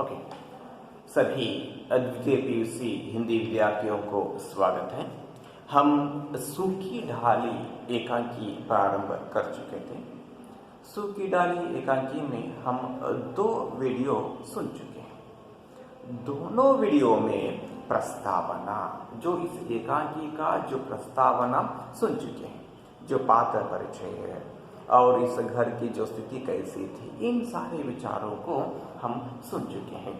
Okay, सभी द्वितीय PUC Hindi विद्यार्थियों को स्वागत है। हम सूखी ढाली एकांकी प्रारंभ कर चुके थे। सूखी ढाली एकांकी में हम 2 वीडियो सुन चुके हैं। दोनों वीडियो में प्रस्तावना, जो इस एकांकी का जो प्रस्तावना सुन चुके हैं, जो पात्र परिचय है और इस घर की जो स्थिति कैसी थी, इन सारे विचारों को हम सुन चुके हैं।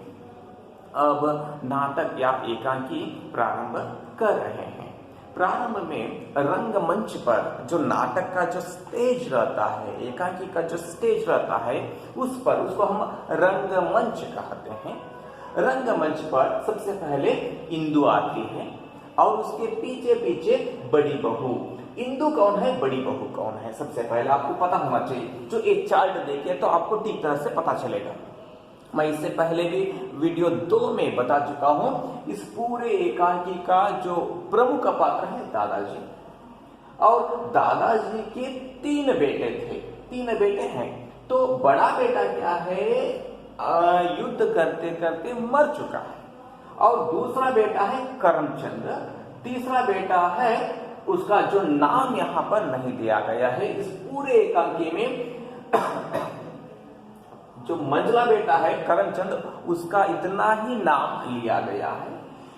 अब नाटक या एकांकी प्रारंभ कर रहे हैं। प्रारंभ में रंगमंच पर जो नाटक का जो स्टेज रहता है, एकांकी का जो स्टेज रहता है, उस पर उसको हम रंगमंच कहते हैं। रंगमंच पर सबसे पहले इंदु आती है और उसके पीछे पीछे बड़ी बहू। इंदु कौन है, बड़ी बहू कौन है, सबसे पहले आपको पता होना चाहिए। जो एक चार्ट देखे तो आपको ठीक तरह से पता चलेगा। मैं इससे पहले भी वीडियो 2 में बता चुका हूं। इस पूरे एकांकी का जो प्रमुख पात्र है दादाजी, और दादाजी के 3 बेटे थे। 3 बेटे हैं। तो बड़ा बेटा क्या है, युद्ध करते करते मर चुका है, और दूसरा बेटा है करमचंद। तीसरा बेटा है, उसका जो नाम यहां पर नहीं दिया गया है इस पूरे एकांकी में। जो मंझला बेटा है करमचंद, उसका इतना ही नाम लिया गया है।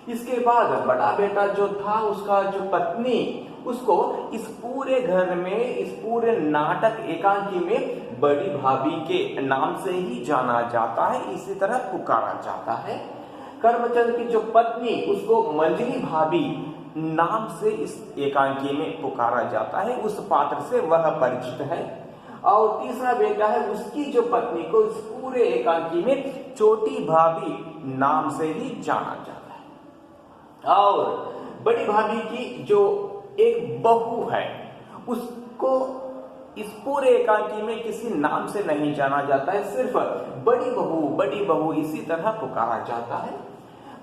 इसके बाद बड़ा बेटा जो था, उसका जो पत्नी, उसको इस पूरे घर में, इस पूरे नाटक एकांकी में बड़ी भाभी के नाम से ही जाना जाता है, इसी तरह पुकारा जाता है। करमचंद की जो पत्नी, उसको मंझली भाभी नाम से इस एकांकी में पुकारा जाता है, उस पात्र से वह परिचित है। और तीसरा बेटा है, उसकी जो पत्नी को इस पूरे एकांकी में छोटी भाभी नाम से ही जाना जाता है। और बड़ी भाभी की जो एक बहू है, उसको इस पूरे एकांकी में किसी नाम से नहीं जाना जाता है, सिर्फ बड़ी बहू इसी तरह पुकारा जाता है।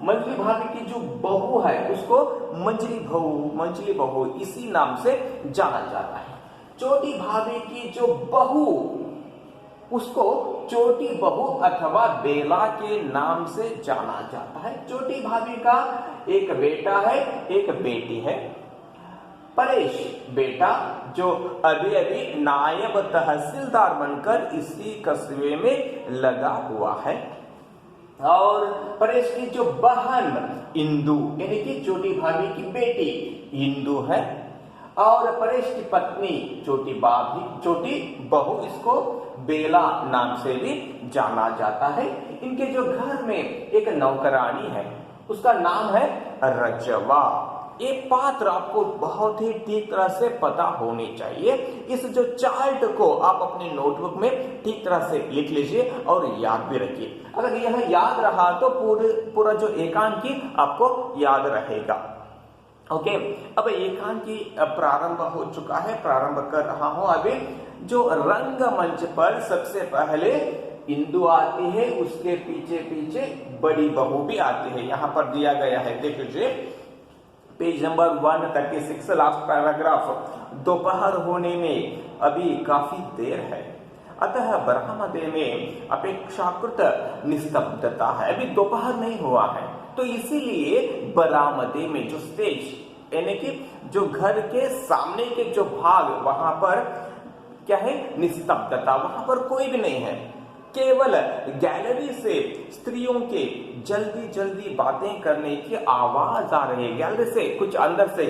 मंझली भाभी की जो बहू है, उसको मंझली बहू इसी नाम से जाना जाता है। छोटी भाभी की जो बहू, उसको छोटी बहू अथवा बेला के नाम से जाना जाता है। छोटी भाभी का एक बेटा है, एक बेटी है। परेश बेटा, जो अभी अभी नायब तहसीलदार बनकर इसी कस्बे में लगा हुआ है। और परेश की जो बहन इंदु, यानी कि छोटी भाभी की बेटी इंदु है। और परेश की पत्नी छोटी बहू, इसको बेला नाम से भी जाना जाता है। इनके जो घर में एक नौकरानी है, उसका नाम है रजवा। ये पात्र आपको बहुत ही ठीक तरह से पता होनी चाहिए। इस जो चार्ट को आप अपने नोटबुक में ठीक तरह से लिख लीजिए और याद भी रखिए। अगर यह याद रहा तो पूरा जो एकांकी आपको याद रहेगा। ओके, अब एकांकी प्रारंभ हो चुका है, प्रारंभ कर रहा हूं। अभी जो रंगमंच पर सबसे पहले इंदु आती है, उसके पीछे पीछे बड़ी बहू भी आती है। यहां पर दिया गया है, देख लीजिए, पेज नंबर 136, लास्ट पैराग्राफ। दोपहर होने में अभी काफी देर है, अतः बरामदे में अपेक्षाकृत निस्तब्धता है। अभी दोपहर नहीं हुआ है, तो इसीलिए बरामदे में जो स्टेज, यानी कि जो घर के सामने के जो भाग, वहां पर क्या है, निस्तब्धता। वहां पर कोई भी नहीं है, केवल गैलरी से स्त्रियों के जल्दी जल्दी बातें करने की आवाज आ रही है। गैलरी से कुछ अंदर से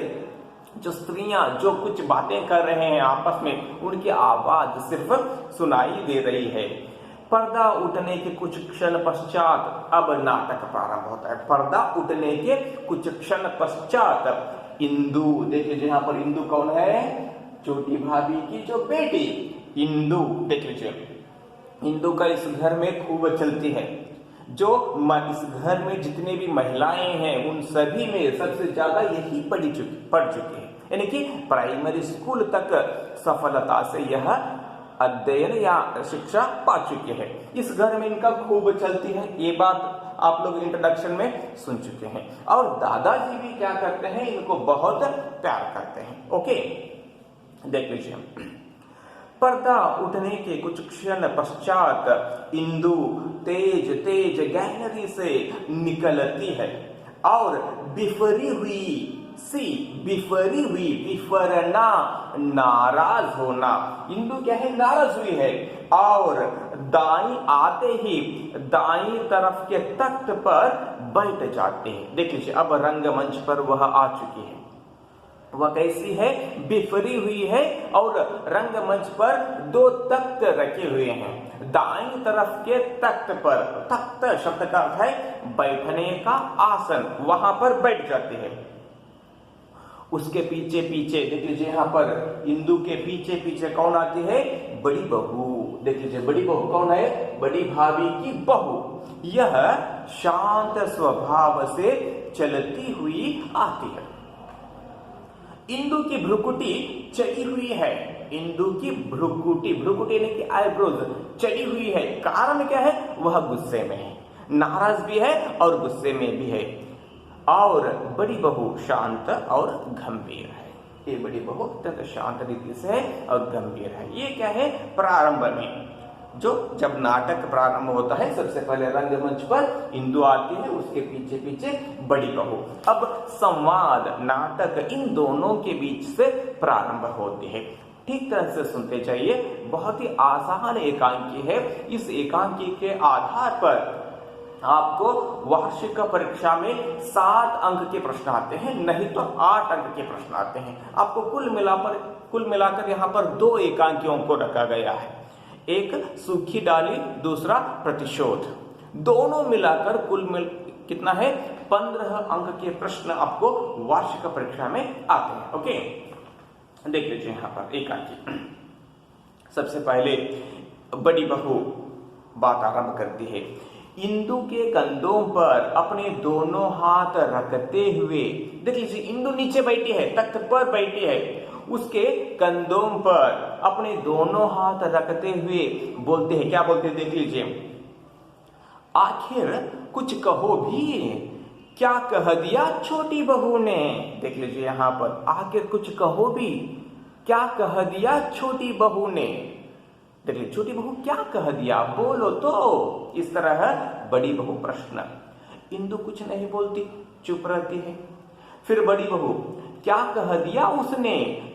जो स्त्रियां जो कुछ बातें कर रहे हैं आपस में, उनकी आवाज सिर्फ सुनाई दे रही है। पर्दा उठने के कुछ क्षण पश्चात अब नाटक प्रारंभ होता है। पर्दा उठने के कुछ क्षण पश्चात इंदु, देखिए यहाँ पर इंदु कौन है, छोटी भाभी की जो बेटी इंदु। देख लीजिए, इंदु का इस घर में खूब चलती है। जो इस घर में जितने भी महिलाएं हैं, उन सभी में सबसे ज्यादा यही पढ़ चुकी है, यानी कि प्राइमरी स्कूल तक सफलता से यह अध्ययन या शिक्षा पा चुके हैं। इस घर में इनका खूब चलती है, ये बात आप लोग इंट्रोडक्शन में सुन चुके हैं। और दादाजी भी क्या करते हैं, इनको बहुत प्यार करते हैं। ओके, देख लीजिए, पर्दा उठने के कुछ क्षण पश्चात इंदु तेज तेज गैलरी से निकलती है और बिफरी हुई बिफरना नाराज होना, इंदु क्या है, नाराज हुई है, और दाई आते ही दाई तरफ के तख्त पर बैठ जाते हैं। देख लीजिए, अब रंगमंच पर वह आ चुकी है। वह कैसी है, बिफरी हुई है, और रंगमंच पर 2 तख्त रखे हुए हैं। दाईं तरफ के तख्त पर, तख्त शब्द का अर्थ है बैठने का आसन, वहां पर बैठ जाते हैं। उसके पीछे पीछे देख लीजिए, यहाँ पर इंदु के पीछे पीछे कौन आती है, बड़ी बहू। देख लीजिए, बड़ी बहू कौन है, बड़ी भाभी की बहू। यह शांत स्वभाव से चलती हुई आती है। इंदु की भ्रुकुटी चढ़ी हुई है, इंदु की भ्रुकुटी यानी कि आईब्रोज चढ़ी हुई है। कारण क्या है, वह गुस्से में है, नाराज भी है और गुस्से में भी है। और बड़ी बहू शांत और गंभीर है। ये बड़ी बहू अत्यंत शांत रीति से है और गंभीर है। ये क्या है, प्रारंभ में जब नाटक प्रारंभ होता है, सबसे पहले रंगमंच पर इंदु आती है, उसके पीछे पीछे बड़ी बहू। अब संवाद, नाटक इन दोनों के बीच से प्रारंभ होती है। ठीक तरह से सुनते जाइए, बहुत ही आसान एकांकी है। इस एकांकी के आधार पर आपको वार्षिक परीक्षा में 7 अंक के प्रश्न आते हैं, नहीं तो 8 अंक के प्रश्न आते हैं। आपको कुल मिलाकर यहाँ पर 2 एकांकियों को रखा गया है, एक सूखी डाली, दूसरा प्रतिशोध। दोनों मिलाकर कितना है, 15 अंक के प्रश्न आपको वार्षिक परीक्षा में आते हैं। ओके, देख लीजिए यहाँ पर एकांकी। सबसे पहले बड़ी बहू बात आरंभ करती है। इंदु के कंधों पर अपने दोनों हाथ रखते हुए, देख लीजिए, इंदु नीचे बैठी है, तख्त पर बैठी है, उसके कंधों पर अपने दोनों हाथ रखते हुए बोलते हैं, क्या बोलते हैं, देख लीजिए, आखिर कुछ कहो भी, क्या कह दिया छोटी बहू ने। देख लीजिए यहाँ पर, आखिर कुछ कहो भी, क्या कह दिया छोटी बहू ने। देखिए, छोटी बहू क्या कह दिया, बोलो तो। इस तरह बड़ी बहू प्रश्न। इंदु कुछ नहीं बोलती, चुप रहती है। फिर बड़ी बहू, क्या कह दिया उसने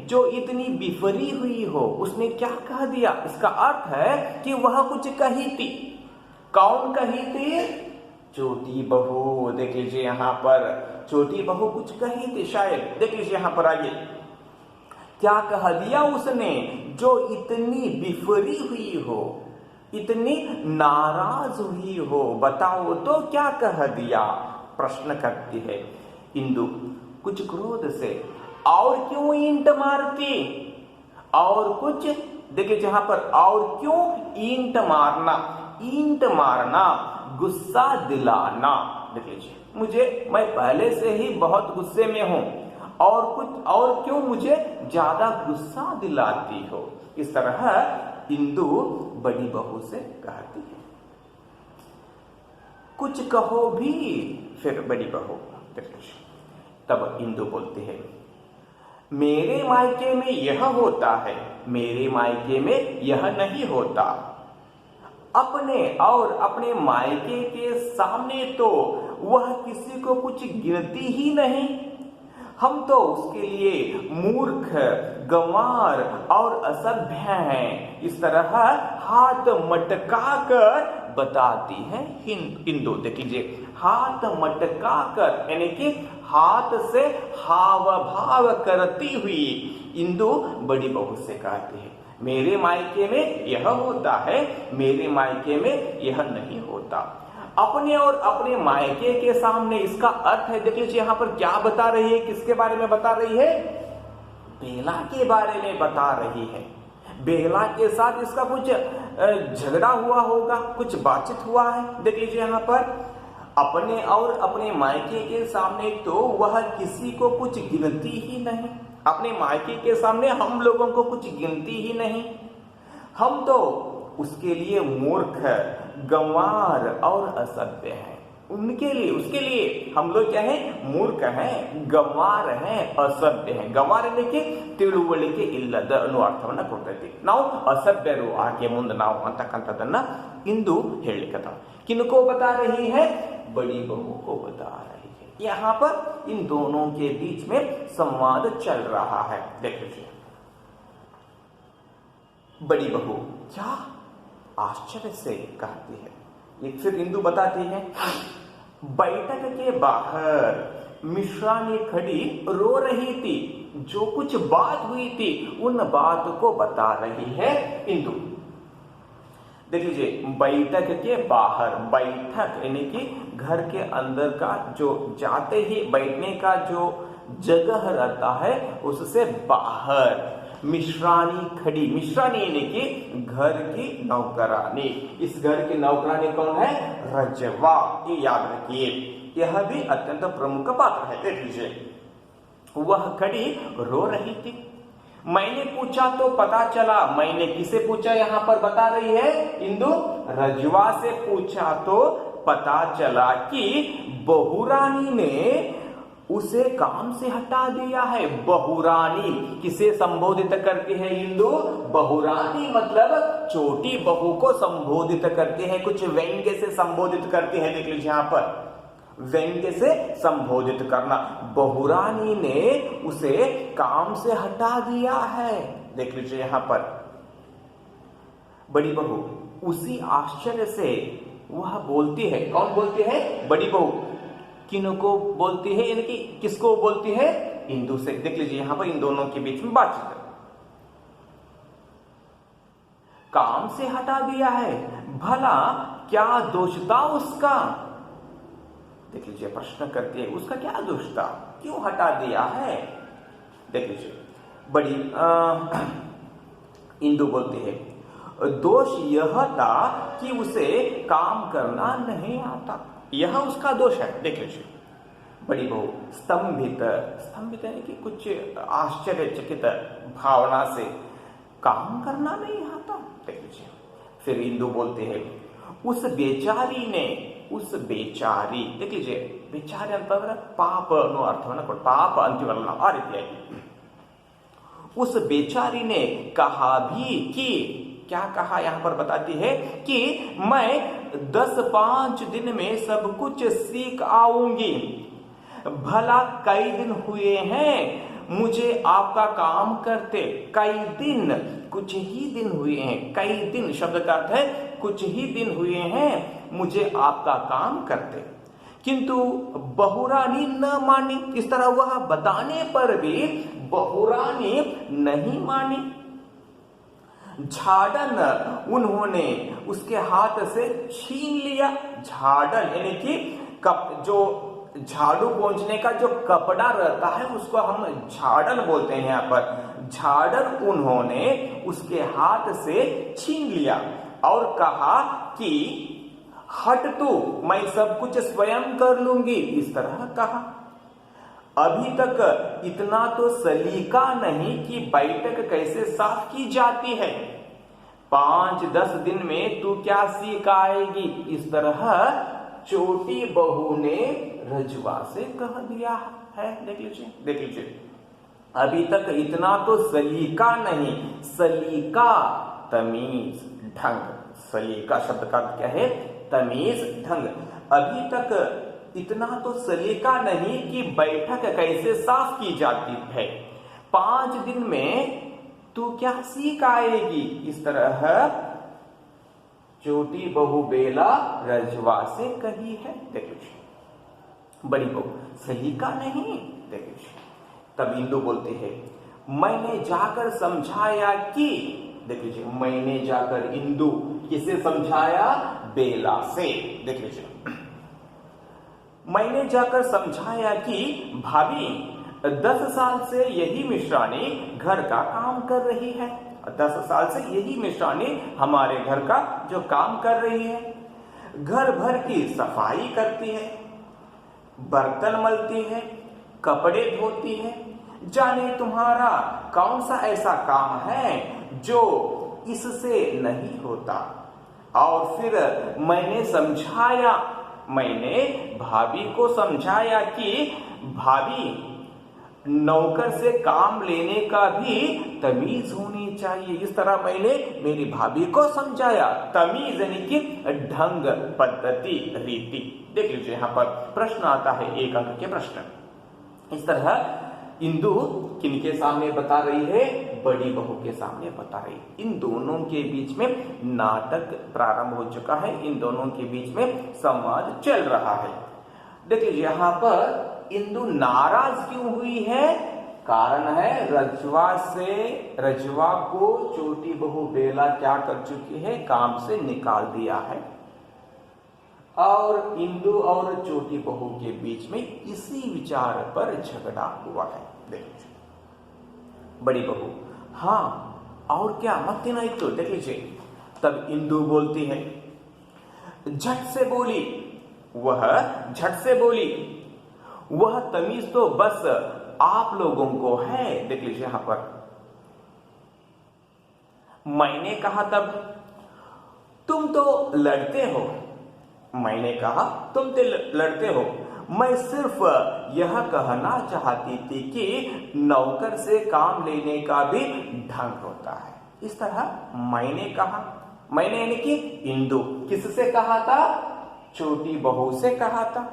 जो इतनी बिफरी हुई हो, उसने क्या कह दिया। इसका अर्थ है कि वह कुछ कही थी। कौन कही थी, छोटी बहू। देख लीजिए यहाँ पर, छोटी बहू कुछ कही थी शायद। देख लीजिए यहाँ पर आइए, क्या कह दिया उसने जो इतनी बिफरी हुई हो, इतनी नाराज हुई हो, बताओ तो क्या कह दिया, प्रश्न करती है इंदु कुछ क्रोध से। और क्यों ईंट मारती, और कुछ, देखिए जहां पर और क्यों ईंट मारना, ईंट मारना गुस्सा दिलाना। देख लीजिए, मैं पहले से ही बहुत गुस्से में हूं, और क्यों मुझे ज्यादा गुस्सा दिलाती हो। इस तरह इंदु बड़ी बहू से कहती है, कुछ कहो भी। फिर बड़ी बहू, तब इंदु बोलती है, मेरे मायके में यह होता है, मेरे मायके में यह नहीं होता। अपने और अपने मायके के सामने तो वह किसी को कुछ गिरती ही नहीं। हम तो उसके लिए मूर्ख, गंवार और असभ्य हैं। इस तरह हाथ मटका कर बताती है इंदु। देख लीजिए, हाथ मटका कर यानी कि हाथ से हाव भाव करती हुई इंदु बड़ी बहू से कहती है, मेरे मायके में यह होता है, मेरे मायके में यह नहीं होता। अपने और अपने मायके के सामने, इसका अर्थ है, देख लीजिए यहाँ पर क्या बता रही है, किसके बारे में बता रही है, बेला के बारे में बता रही है। बेला के साथ इसका कुछ झगड़ा हुआ होगा, कुछ बातचीत हुआ है। देख लीजिए यहाँ पर, अपने और अपने मायके के सामने तो वह किसी को कुछ गिनती ही नहीं। अपने मायके के सामने हम लोगों को कुछ गिनती ही नहीं। हम तो उसके लिए मूर्ख, गंवार और असभ्य हैं। उनके लिए, उसके लिए हम लोग क्या है, मूर्ख हैं, गंवार हैं, असभ्य हैं. ಗಂವಾರ ಅನ್ನಕ್ಕೆ ತಿಳುವಳಿಕೆ ಇಲ್ಲದ ಅನ್ನೋ ಅರ್ಥವನ್ನ ಕೊಡ್ತೈತಿ. ನಾವು ಅಸಭ್ಯರು ಆಕೆ ಮುಂದೆ ನಾವು ಅಂತಕ್ಕಂಥದ್ದನ್ನ ಇಂದು ಹೇಳಿಕತ್ತ. किनको बता रही है? बड़ी बहू को बता रही है. यहाँ पर इन दोनों के बीच में संवाद चल रहा है. देख लीजिए, बड़ी बहू क्या आश्चर्य से कहती है. एक फिर इंदु बताती है, बैठक के बाहर मिश्रानी खड़ी रो रही थी. जो कुछ बात हुई थी उन बात को बता रही है इंदु. देख लीजिए, बैठक के बाहर, बैठक यानी कि घर के अंदर का जो जाते ही बैठने का जो जगह रहता है उससे बाहर मिश्रानी खड़ी. मिश्रानी यानी कि घर की नौकरानी. इस घर की नौकरानी कौन है? रजवा. ये याद रखिए, यह भी अत्यंत प्रमुख पात्र है. देख लीजिए, वह खड़ी रो रही थी. मैंने पूछा तो पता चला. मैंने किसे पूछा यहां पर बता रही है इंदु? रजवा से पूछा तो पता चला कि बहुरानी ने उसे काम से हटा दिया है. बहुरानी किसे संबोधित करती है इंदु? बहुरानी मतलब छोटी बहू को संबोधित करती है, कुछ व्यंग्य से संबोधित करती है. देख लीजिए यहां पर व्यंग्य से संबोधित करना. बहुरानी ने उसे काम से हटा दिया है. देख लीजिए यहां पर बड़ी बहू उसी आश्चर्य से वह बोलती है. कौन बोलती है? बड़ी बहू. किनको बोलती है, यानी कि किसको बोलती है? इंदु से. देख लीजिए यहां पर इन दोनों के बीच में बातचीत है. काम से हटा दिया है, भला क्या दोष था उसका? देख लीजिए, प्रश्न करती है, उसका क्या दोष था, क्यों हटा दिया है? देख लीजिए, बड़ी इंदु बोलती है, दोष यह था कि उसे काम करना नहीं आता. यह उसका दोष है. देख लीजिए, बड़ी बहू स्तंभित, स्तंभित यानी कि कुछ आश्चर्यचकित भावना से, काम करना नहीं आता. देख लीजिए, फिर इंदु बोलते हैं, उस बेचारी ने, उस बेचारी, देख लीजिए बेचारी ಅಂತಂದ್ರೆ ಪಾಪ ಅನ್ನೋ ಅರ್ಥವನ್ನ ಕೊಟ್ಟು, ಪಾಪ ಅಂತೀವಲ್ಲ ನಾವು ಆ ರೀತಿಯಾಗಿ. उस बेचारी ने कहा भी कि, क्या कहा यहां पर बताती है कि मैं 10-5 दिन में सब कुछ सीख आऊंगी. भला कई दिन हुए हैं मुझे आपका काम करते. कई दिन, कुछ ही दिन हुए हैं. कई दिन शब्द का अर्थ है कुछ ही दिन हुए हैं मुझे आपका काम करते. किंतु बहुरानी न मानी. इस तरह वह बताने पर भी बहुरानी नहीं मानी. झाड़न उन्होंने उसके हाथ से छीन लिया. झाड़न यानी कि जो झाड़ू पोंछने का जो कपड़ा रहता है उसको हम झाड़न बोलते हैं. यहां पर झाड़न उन्होंने उसके हाथ से छीन लिया और कहा कि हट तू, मैं सब कुछ स्वयं कर लूंगी. इस तरह कहा. अभी तक इतना तो सलीका नहीं कि बैठक कैसे साफ की जाती है. 5-10 दिन में तू क्या सीख आएगी. इस तरह छोटी बहू ने रजवा से कह दिया है. देख लीजिए, देख लीजिए, अभी तक इतना तो सलीका नहीं. सलीका तमीज ढंग. सलीका शब्द का क्या है? तमीज ढंग. अभी तक इतना तो सलीका नहीं कि बैठक कैसे साफ की जाती है. 5 दिन में तू क्या सीख आएगी. इस तरह छोटी बहू बेला रजवा से कही है. देख लीजिए, बड़ी बहू सलीका नहीं. देख लीजिए, तब इंदु बोलती है, मैंने जाकर समझाया कि. देख लीजिए, मैंने जाकर, इंदु किसे समझाया? बेला से. देख लीजिए, मैंने जाकर समझाया कि भाभी 10 साल से यही मिश्रानी घर का काम कर रही है. 10 साल से यही मिश्रानी हमारे घर का जो काम कर रही है. घर भर की सफाई करती है, बर्तन मलती है, कपड़े धोती है. जाने तुम्हारा कौन सा ऐसा काम है जो इससे नहीं होता. और फिर मैंने समझाया मैंने भाभी को समझाया कि भाभी, नौकर से काम लेने का भी तमीज होनी चाहिए। इस तरह मैंने मेरी भाभी को समझाया। तमीज यानी कि ढंग, पद्धति, रीति। देख लीजिए यहाँ पर प्रश्न आता है, 1 अंक के प्रश्न। इस तरह इंदु किनके सामने बता रही है? बड़ी बहू के सामने बता रही। इन दोनों के बीच में नाटक प्रारंभ हो चुका है, इन दोनों के बीच में संवाद चल रहा है। देख लीजिए यहाँ पर इंदु नाराज क्यों हुई है? कारण है रजवा को छोटी बहू बेला क्या कर चुकी है? काम से निकाल दिया है। और इंदु और छोटी बहू के बीच में इसी विचार पर झगड़ा हुआ है। देखिए बड़ी बहू, हाँ और क्या, मत नहीं तो। देख लीजिए तब इंदु बोलती है, झट से बोली, वह तमीज तो बस आप लोगों को है। देख लीजिए यहां पर मैंने कहा तब तुम तो लड़ते हो, मैंने कहा तुम तो लड़ते हो। मैं सिर्फ यह कहना चाहती थी कि नौकर से काम लेने का भी ढंग होता है। इस तरह मैंने कहा, मैंने यानी कि इंदु किससे कहा था? छोटी बहू से कहा था।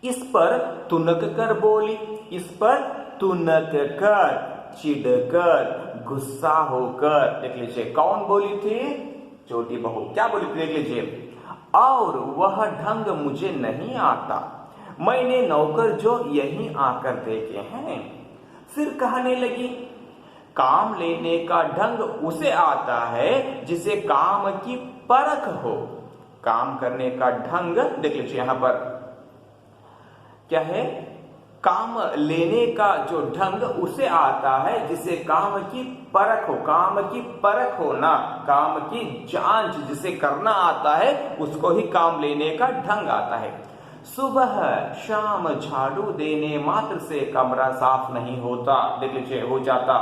इस पर तुनक कर बोली, इस पर तुनक कर, चिढ़कर, गुस्सा होकर। देख लीजिए कौन बोली थी? छोटी बहू। क्या बोली थी? देख लीजिए, और वह ढंग मुझे नहीं आता, मैंने नौकर जो यहीं आकर देखे हैं। फिर कहने लगी, काम लेने का ढंग उसे आता है जिसे काम की परख हो। काम करने का ढंग, देख लीजिए यहां पर क्या है? काम लेने का जो ढंग उसे आता है जिसे काम की परख हो। काम की परख होना, काम की जांच जिसे करना आता है उसको ही काम लेने का ढंग आता है। सुबह शाम झाड़ू देने मात्र से कमरा साफ नहीं होता। देख लीजिए हो जाता।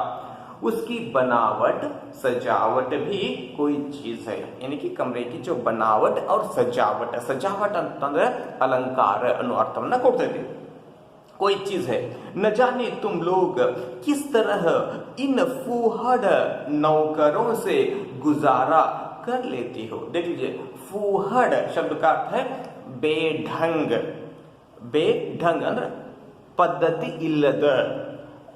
उसकी बनावट, सजावट भी कोई चीज है, यानी कि कमरे की जो बनावट और सजावट, सजावट अलंकार अनुअर्थम न कोते कोई चीज है। न जाने तुम लोग किस तरह इन फूहड़ नौकरों से गुजारा कर लेती हो। देख लीजिए फूहड़ शब्द का अर्थ है बेढंग। बेढंग अंद्र पद्धति इಲ್ಲದ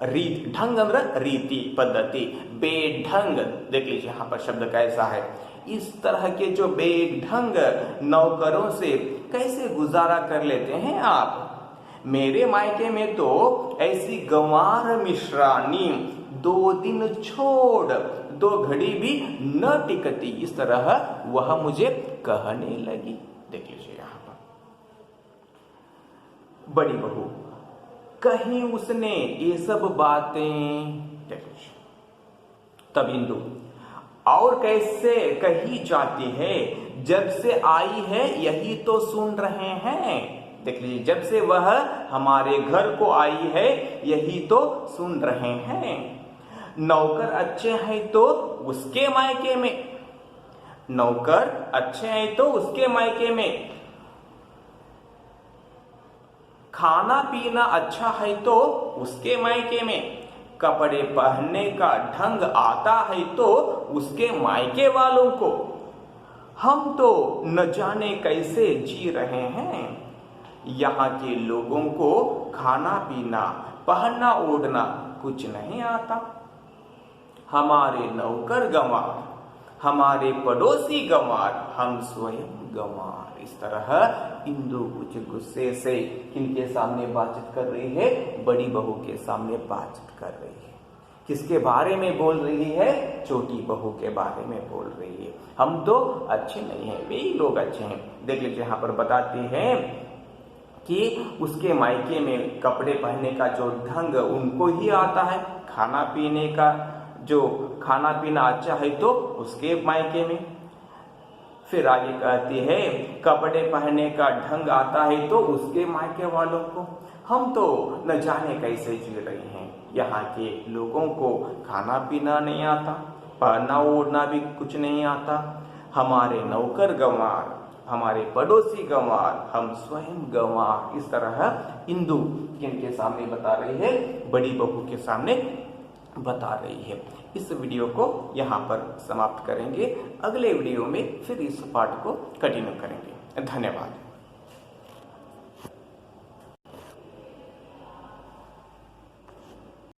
रीति, ढंग अंद्र रीति पद्धति, बेढंग। देख लीजिए यहाँ पर शब्द कैसा है। इस तरह के जो बेढंग नौकरों से कैसे गुजारा कर लेते हैं आप? मेरे मायके में तो ऐसी गंवार मिश्रानी 2 दिन छोड़ 2 घड़ी भी न टिकती। इस तरह वह मुझे कहने लगी। देख लीजिए यहां पर बड़ी बहू, कहीं उसने ये सब बातें, देख लीजिए तब इंदु, और कैसे कही जाती है? जब से आई है यही तो सुन रहे हैं। देख लीजिए जब से वह हमारे घर को आई है यही तो सुन रहे हैं। नौकर अच्छे हैं तो उसके मायके में, नौकर अच्छे हैं तो उसके मायके में, खाना पीना अच्छा है तो उसके मायके में, कपड़े पहनने का ढंग आता है तो उसके मायके वालों को। हम तो न जाने कैसे जी रहे हैं। यहाँ के लोगों को खाना पीना, पहनना ओढ़ना कुछ नहीं आता। हमारे नौकर गंवार, हमारे पड़ोसी गंवार, हम स्वयं गंवार। इस तरह इंदु कुछ गुस्से से किनके सामने बातचीत कर रही है? बड़ी बहू के सामने बातचीत कर रही है। किसके बारे में बोल रही है? छोटी बहू के बारे में बोल रही है। हम तो अच्छे नहीं हैं, वे लोग अच्छे हैं। देख लीजिए यहाँ पर बताती हैं कि उसके मायके में कपड़े पहनने का जो ढंग उनको ही आता है, खाना पीने का जो खाना पीना अच्छा है तो उसके मायके में। फिर आगे कहती है कपड़े पहनने का ढंग आता है तो उसके मायके वालों को। हम तो न जाने कैसे जी रहे हैं। यहाँ के लोगों को खाना पीना नहीं आता, पहनना ओढ़ना भी कुछ नहीं आता। हमारे नौकर गंवार हमारे पड़ोसी गंवार, हम स्वयं गंवार, इस तरह इंदु किनके सामने बता रही है, बड़ी बहू के सामने बता रही है। इस वीडियो को यहाँ पर समाप्त करेंगे, अगले वीडियो में फिर इस पाठ को कंटिन्यू करेंगे। धन्यवाद।